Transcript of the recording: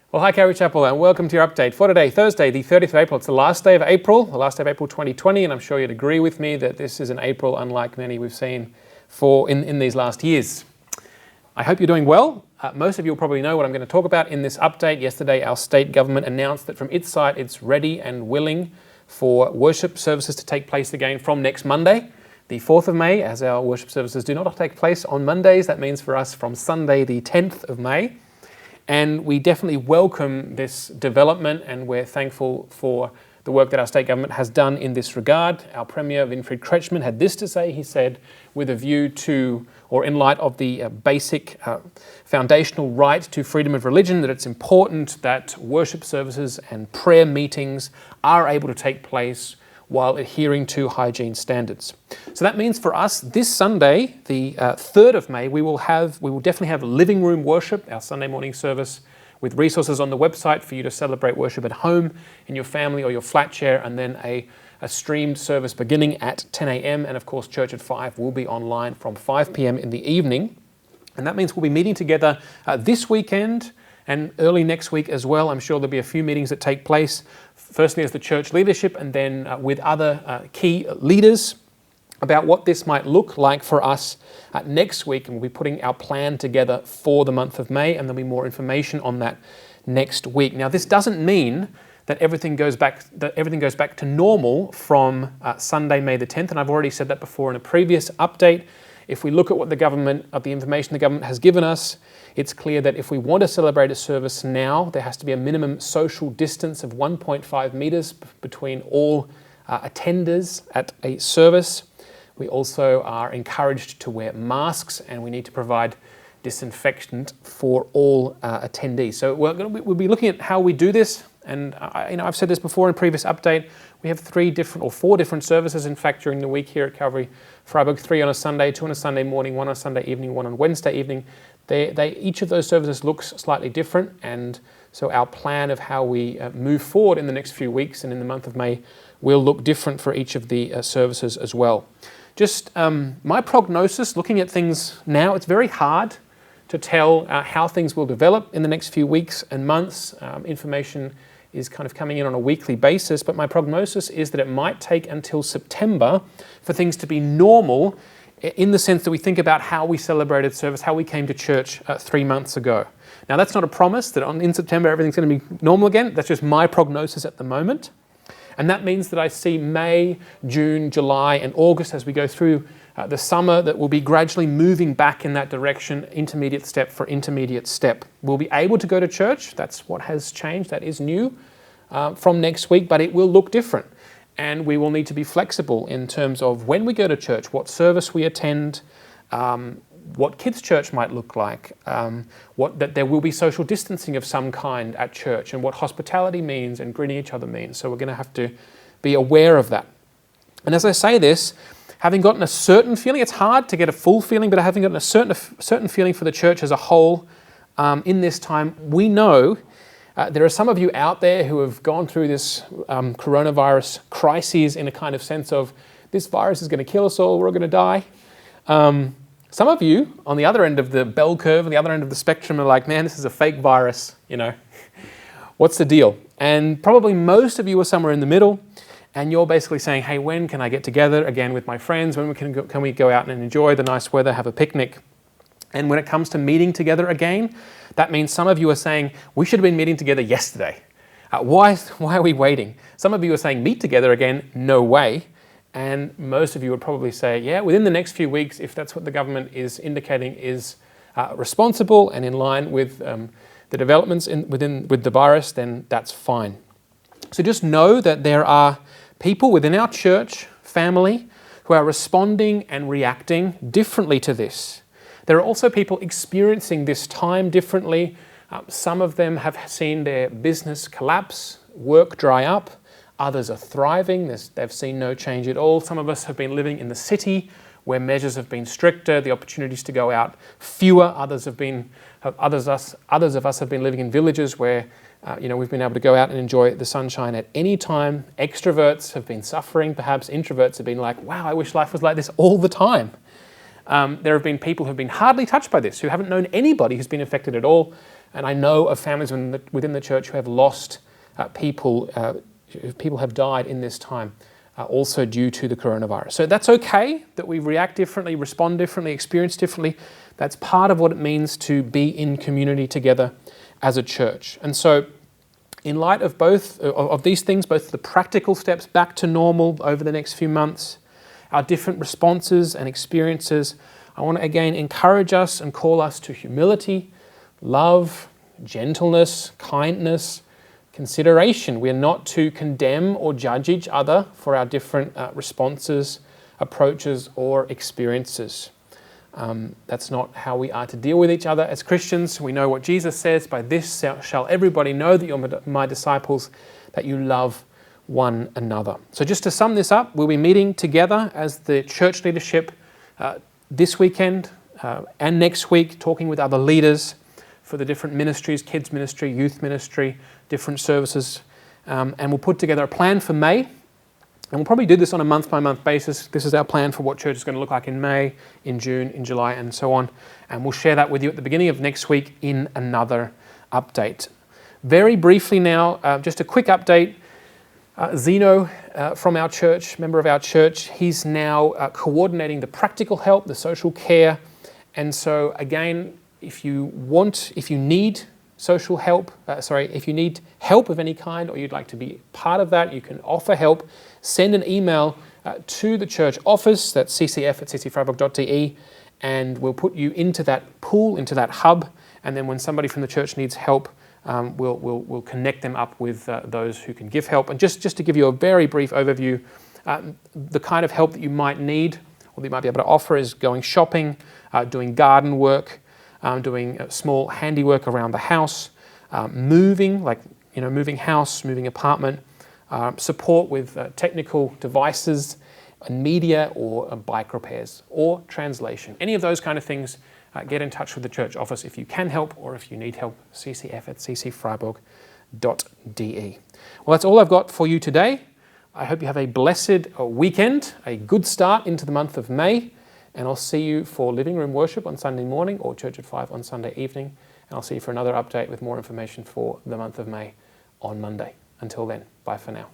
Well, hi Calvary Chapel and welcome to your update for today, Thursday, the 30th of April. It's the last day of April 2020, and I'm sure you'd agree with me that this is an April unlike many we've seen in these last years. I hope you're doing well. Most of you will probably know what I'm going to talk about in this update. Yesterday, our state government announced that from its side, it's ready and willing for worship services to take place again from next Monday, the 4th of May, as our worship services do not take place on Mondays. That means for us from Sunday, the 10th of May. And we definitely welcome this development, and we're thankful for the work that our state government has done in this regard. Our Premier, Winfried Kretschmann, had this to say. He said, with a view to, or in light of the basic foundational right to freedom of religion, that it's important that worship services and prayer meetings are able to take place while adhering to hygiene standards. So that means for us this Sunday, the 3rd of May, we will definitely have living room worship, our Sunday morning service, with resources on the website for you to celebrate worship at home, in your family or your flat chair, and then a streamed service beginning at 10 a.m. And of course, church at 5 will be online from 5 p.m. in the evening. And that means we'll be meeting together this weekend and early next week as well. I'm sure there'll be a few meetings that take place, firstly as the church leadership and then with other key leaders about what this might look like for us next week. And we'll be putting our plan together for the month of May, and there'll be more information on that next week. Now, this doesn't mean that everything goes back to normal from Sunday, May the 10th. And I've already said that before in a previous update. If we look at what the information the government has given us, it's clear that if we want to celebrate a service now, there has to be a minimum social distance of 1.5 meters between all attenders at a service. We also are encouraged to wear masks, and we need to provide disinfectant for all attendees. So we'll be looking at how we do this. And I've said this before in a previous update. We have 4 different services, in fact, during the week here at Calvary Freiburg. 3 on a Sunday, 2 on a Sunday morning, 1 on a Sunday evening, 1 on Wednesday evening. Each of those services looks slightly different, and so our plan of how we move forward in the next few weeks and in the month of May will look different for each of the services as well. Just my prognosis, looking at things now, it's very hard to tell how things will develop in the next few weeks and months. Information is kind of coming in on a weekly basis, but my prognosis is that it might take until September for things to be normal, in the sense that we think about how we celebrated service, how we came to church 3 months ago. Now, that's not a promise that in September everything's going to be normal again. That's just my prognosis at the moment. And that means that I see May, June, July, and August as we go through the summer that will be gradually moving back in that direction, intermediate step for intermediate step. We'll be able to go to church. That's what has changed. That is new from next week, but it will look different. And we will need to be flexible in terms of when we go to church, what service we attend, what kids' church might look like, that there will be social distancing of some kind at church, and what hospitality means and greeting each other means. So we're going to have to be aware of that. And as I say this, having gotten a certain feeling, it's hard to get a full feeling, but having gotten a certain feeling for the church as a whole in this time, we know there are some of you out there who have gone through this coronavirus crisis in a kind of sense of this virus is going to kill us all, we're all going to die. Some of you on the other end of the bell curve, on the other end of the spectrum, are like, man, this is a fake virus, what's the deal? And probably most of you are somewhere in the middle, and you're basically saying, hey, when can I get together again with my friends? When can we go out and enjoy the nice weather, have a picnic? And when it comes to meeting together again, that means some of you are saying, we should have been meeting together yesterday. Why are we waiting? Some of you are saying, meet together again, no way. And most of you would probably say, yeah, within the next few weeks, if that's what the government is indicating is responsible and in line with the developments with the virus, then that's fine. So just know that there are people within our church family who are responding and reacting differently to this. There are also people experiencing this time differently. Some of them have seen their business collapse, work dry up. Others are thriving. They've seen no change at all. Some of us have been living in the city where measures have been stricter, the opportunities to go out fewer. Others of us have been living in villages where we've been able to go out and enjoy the sunshine at any time. Extroverts have been suffering. Perhaps introverts have been like, wow, I wish life was like this all the time. There have been people who have been hardly touched by this, who haven't known anybody who's been affected at all, And I know of families within the church who have lost people have died in this time, also due to the coronavirus. So that's okay that we react differently, respond differently, experience differently. That's part of what it means to be in community together as a church. And so in light of both of these things, both the practical steps back to normal over the next few months, our different responses and experiences, I want to again encourage us and call us to humility, love, gentleness, kindness, consideration. We're not to condemn or judge each other for our different responses, approaches, or experiences. That's not how we are to deal with each other as Christians. We know what Jesus says, by this shall everybody know that you're my disciples, that you love one another. So just to sum this up, we'll be meeting together as the church leadership this weekend and next week, talking with other leaders for the different ministries, kids ministry, youth ministry, different services. And we'll put together a plan for May. And we'll probably do this on a month-by-month basis. This is our plan for what church is going to look like in May, in June, in July, and so on. And we'll share that with you at the beginning of next week in another update. Very briefly now, just a quick update. Zeno from our church, member of our church, he's now coordinating the practical help, the social care. And so again, if you need social help, if you need help of any kind or you'd like to be part of that, you can offer help. Send an email to the church office, that's ccf@ccfreiburg.de, and we'll put you into that pool, into that hub, and then when somebody from the church needs help, we'll connect them up with those who can give help. And just to give you a very brief overview, the kind of help that you might need or that you might be able to offer is going shopping, doing garden work, doing small handiwork around the house, moving house, moving apartment, support with technical devices and media or bike repairs or translation. Any of those kind of things, get in touch with the church office if you can help or if you need help, ccf@ccfreiburg.de. Well, that's all I've got for you today. I hope you have a blessed weekend, a good start into the month of May, and I'll see you for living room worship on Sunday morning or church at 5 on Sunday evening, and I'll see you for another update with more information for the month of May on Monday. Until then, bye for now.